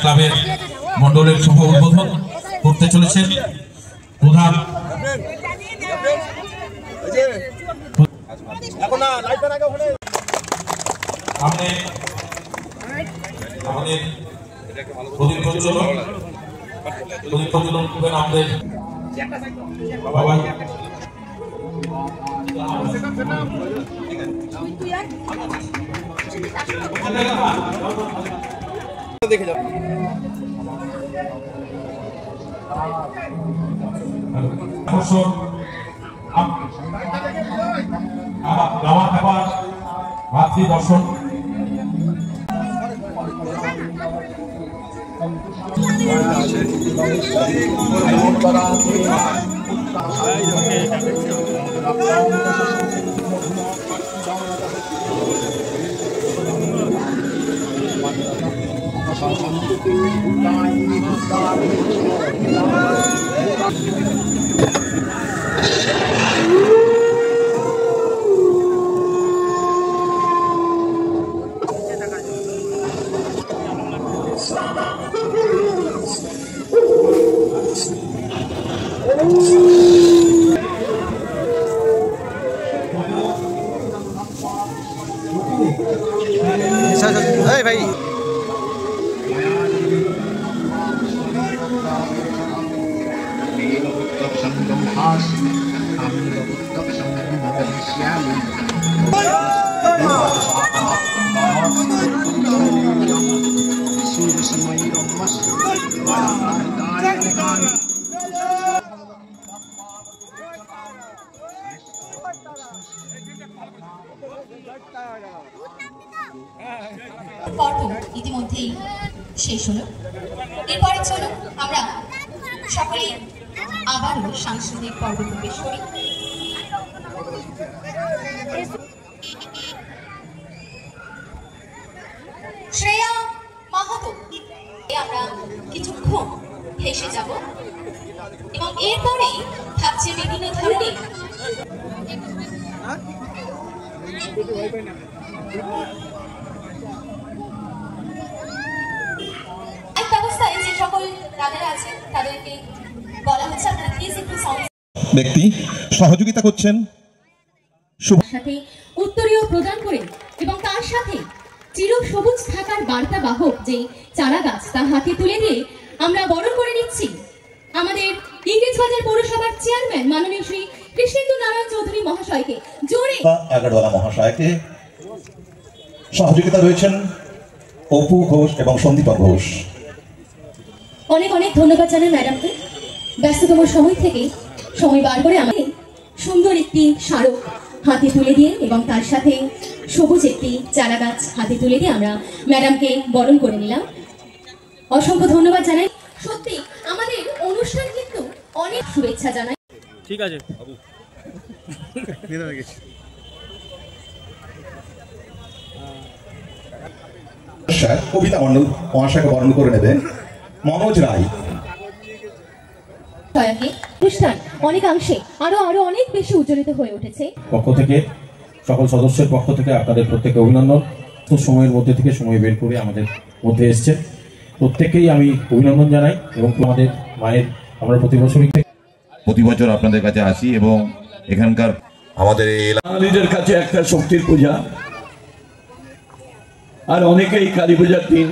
ক্লাবের মন্ডলের শুভ উদ্বোধন করতে চলেছেন প্রধান আমাদের প্রদীপ প্রজ্বলন করবেন আমাদের বাবা দেখে যাও মাতৃ দর্শন ভাই পর্ব ইতিমধ্যেই শেষ হলো। এরপরে চলো আমরা সকলে আবারও সাংস্কৃতিক পর্ব প্রবেশ করি। শ্রেয়া মাহাতো আমরা কিছুক্ষণ ভেসে যাব এবং এরপরেই থাকছে বিভিন্ন ধরনের ব্যবস্থায় যে সকল রাজারা আছেন তাদেরকে বলা হচ্ছে আপনারা প্লিজ একটু সাউন্ড ব্যক্তি সহযোগিতা করছেন সাথে উত্তরীয় প্রদান করে এবং তার সাথে চির সবুজ থাকার বার্তা বাহক যে চারা গাছ তা হাতে তুলে দিয়ে আমরা বরণ করে নিচ্ছি আমাদের ইংরেজবাজার পৌরসভার চেয়ারম্যান মাননীয় শ্রী কৃষ্ণেন্দু নারায়ণ চৌধুরী মহাশয়কে জোরে এগারোয়ালা মহাশয়কে সহযোগিতা রয়েছেন অপু ঘোষ এবং সন্দীপা ঘোষ। অনেক অনেক ধন্যবাদ জানাই ম্যাডামকে ব্যস্ততম সময় থেকে সময় বার করে আমাদের সুন্দর একটি স্মারক হাতে তুলে দিয়ে এবং তার সাথে সবুজ একটি চারা গাছ হাতে তুলে দিয়ে আমরা ম্যাডামকে বরণ করে নিলাম। অসংখ্য ধন্যবাদ জানাই। সত্যি আমাদের অনুষ্ঠান কিন্তু অনেক শুভেচ্ছা জানাই। ঠিক আছে কবিতা মন্ডল মহাশয়কে বরণ করে নেবেন মনোজ রায়। অনুষ্ঠান অনেকাংশে আরো অনেক বেশি উজ্জ্বলিত হয়ে উঠেছে। পক্ষ থেকে সকল সদস্যের পক্ষ থেকে আপনাদের প্রত্যেকে অভিনন্দন। খুব সময়ের মধ্যে থেকে সময় বের করে আমাদের মধ্যে এসছে, প্রত্যেককেই আমি অভিনন্দন জানাই। এবং আমাদের মায়ের আমরা প্রতি বছর আপনাদের কাছে আসি এবং এখানকার আমাদের বাঙালিদের কাছে একটা শক্তির পূজা। আর অনেকেই কালী পূজার দিন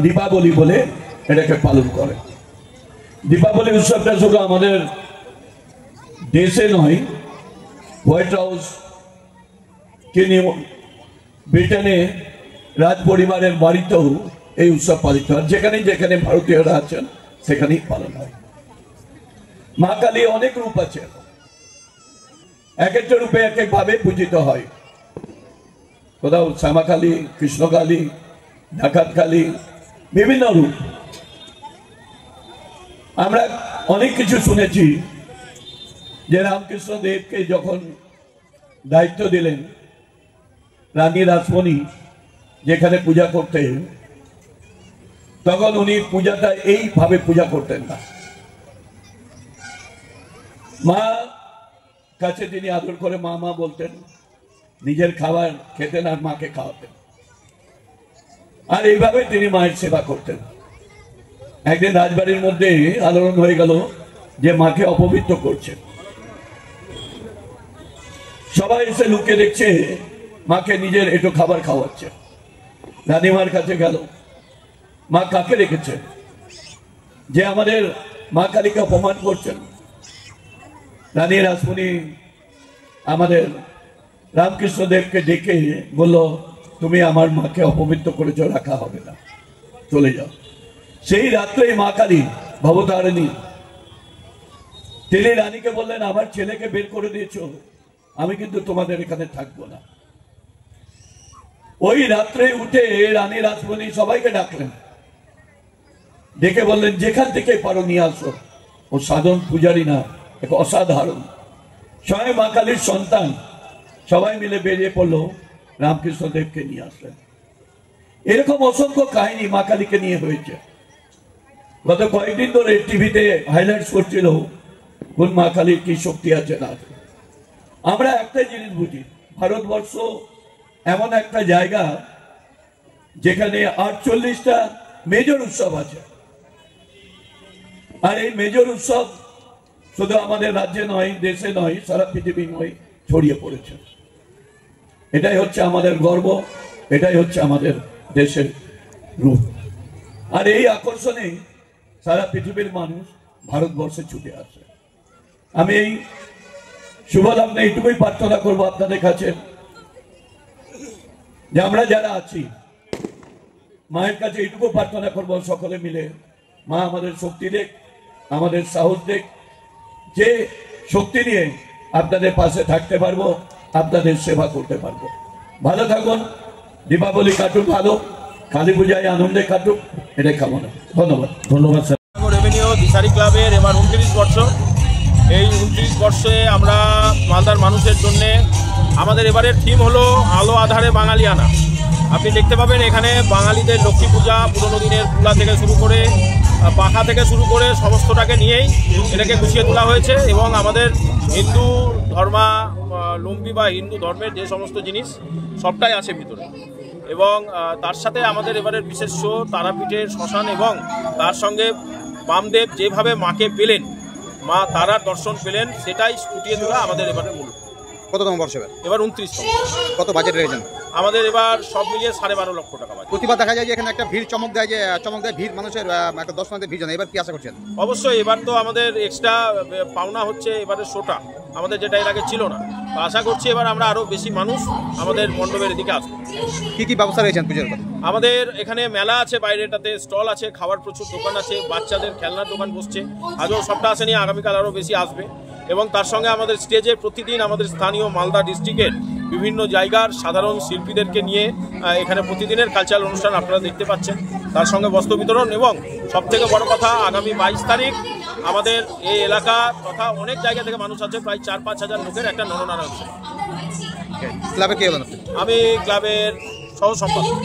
দীপাবলি বলে এটাকে পালন করে। দীপাবলি উৎসবটা শুধু আমাদের দেশে নয়, হোয়াইট হাউস ব্রিটেনে রাজ পরিবারের বাড়িতেও এই উৎসব পালিত হয়। যেখানে যেখানে ভারতীয়রা আছেন সেখানেই পালন হয়। মা কালী অনেক রূপ আছে, এক একটা রূপে এক এক ভাবে পূজিত হয়। কোথাও শ্যামা কালী, কৃষ্ণ কালী, ডাকাত কালী, বিভিন্ন রূপ। আমরা অনেক কিছু শুনেছি যে রামকৃষ্ণ দেবকে যখন দায়িত্ব দিলেন রানী রাসমণি যেখানে পূজা করতেন, তখন উনি পূজাটা এইভাবে পূজা করতেন না। মা কাছে তিনি আদর করে মা মা বলতেন, নিজের খাবার খেতেন আর মাকে খাওয়াতেন। আর এইভাবে তিনি মায়ের সেবা করতেন। একদিন রাজবাড়ির মধ্যে আলোড়ন হয়ে গেল যে মাকে অপবিত্র করছে। সবাই এসে লুকে দেখছে মাকে নিজের একটু খাবার খাওয়াচ্ছে। রানীমার কাছে গেল, মা কাকে রেখেছে যে আমাদের মা কালীকে অপমান করছেন? রানী রাসমণি আমাদের রামকৃষ্ণদেবকে ডেকে বলল, তুমি আমার মাকে অপবিত্র করেছ, রাখা হবে না, চলে যাও। সেই রাত্রে মা কালী ভবতারিণী তিনি রানীকে বললেন, আমার ছেলেকে বের করে দিয়েছ, আমি কিন্তু তোমাদের এখানে থাকবো না। ওই রাত্রে উঠে রানী রাসমণি সবাইকে ডাকলেন, ডেকে বললেন, যেখান থেকে পারো নিয়ে আসো। ও সাধন পূজারী না, এক অসাধারণ স্বয়ং মা কালীর সন্তান। সবাই মিলে বেরিয়ে পড়লো, রামকৃষ্ণদেবকে নিয়ে আসলেন। এরকম অসংখ্য কাহিনী মা কালীকে নিয়ে হয়েছে। গত কয়েকদিন ধরে টিভিতে হাইলাইটস করছিল কোন মা কালীর কি শক্তি আছে না। আমরা একটাই জিনিস বুঝি, ভারতবর্ষ এমন একটা জায়গা যেখানে 48টা মেজর উৎসব আছে। আর এই মেজর উৎসব শুধু আমাদের রাজ্যে নয়, দেশে নয়, সারা পৃথিবীময় ছড়িয়ে পড়েছে। এটাই হচ্ছে আমাদের গর্ব, এটাই হচ্ছে আমাদের দেশের রূপ। আর এই আকর্ষণে সারা পৃথিবীর মানুষ ভারতবর্ষে ছুটে আসে। আমি এই শুভ লগ্নে এইটুকুই প্রার্থনা করবো আপনাদের কাছে যে আমরা যারা আছি মায়ের কাছে এইটুকু প্রার্থনা করবো সকলে মিলে, মা আমাদের শক্তি দেখ, আমাদের সাহস দেখ, যে শক্তি নিয়ে আপনাদের পাশে থাকতে পারবো, আপনাদের সেবা করতে পারবো। ভালো থাকুন, দীপাবলি কাটুক ভালো, কালী পূজায় আনন্দে কাটুক, এটাই কামনা। ধন্যবাদ। ধন্যবাদ স্যার। রেভিনিউ দিশারি ক্লাবের এবার 29 বর্ষ। এই 29 বর্ষে আমরা মালদার মানুষের জন্যে আমাদের এবারের থিম হলো আলো আধারে বাঙালিয়ানা। আপনি দেখতে পাবেন এখানে বাঙালিদের লক্ষ্মী পূজা, পুরোনো দিনের পুলা থেকে শুরু করে পাখা থেকে শুরু করে সমস্তটাকে নিয়েই এটাকে গুছিয়ে তোলা হয়েছে। এবং আমাদের হিন্দু ধর্মাবলম্বী বা হিন্দু ধর্মের যে সমস্ত জিনিস সবটাই আছে ভিতরে। এবং তার সাথে আমাদের এবারের বিশেষ শো তারাপীঠের শ্মশান, এবং তার সঙ্গে বামদেব যেভাবে মাকে পেলেন, মা তারার দর্শন পেলেন, সেটাই ফুটিয়ে তোলা আমাদের এবারের মূল। কততম বর্ষ এবার 29তম। কত বাজেট রেখেছেন? আমাদের এবার সব মিলিয়ে 12.5 লক্ষ টাকা বাজেট। প্রতিবার দেখা যায় যে এখানে একটা ভিড় চমক দেয় ভিড়, মানুষের একটা দর্শনার্থীর ভিড় জানে। এবার কি আশা করছেন? অবশ্যই এবার তো আমাদের এক্সট্রা পাওনা হচ্ছে এবারের শোটা, আমাদের যেটা এর আগে ছিল না। তো আশা করছি এবার আমরা আরও বেশি মানুষ আমাদের মণ্ডপের এদিকে আসবো। কি কি ব্যবস্থা রয়েছেন পুজোর? আমাদের এখানে মেলা আছে, বাইরেটাতে স্টল আছে, খাবার প্রচুর দোকান আছে, বাচ্চাদের খেলনার দোকান বসছে। আজও সবটা আসেনি, আগামীকাল আরও বেশি আসবে। এবং তার সঙ্গে আমাদের স্টেজে প্রতিদিন আমাদের স্থানীয় মালদা ডিস্ট্রিক্টের বিভিন্ন জায়গার সাধারণ শিল্পীদেরকে নিয়ে এখানে প্রতিদিনের কালচারাল অনুষ্ঠান আপনারা দেখতে পাচ্ছেন। তার সঙ্গে বস্ত্র বিতরণ, এবং সবথেকে বড় কথা আগামী 22 তারিখ আমাদের এই এলাকা তথা অনেক জায়গা থেকে মানুষ আছে, প্রায় 4-5 হাজার লোকের একটা নরনারায়ণ উৎসব। ক্লাবে কে হলেন? আমি ক্লাবের সহ সম্পাদক।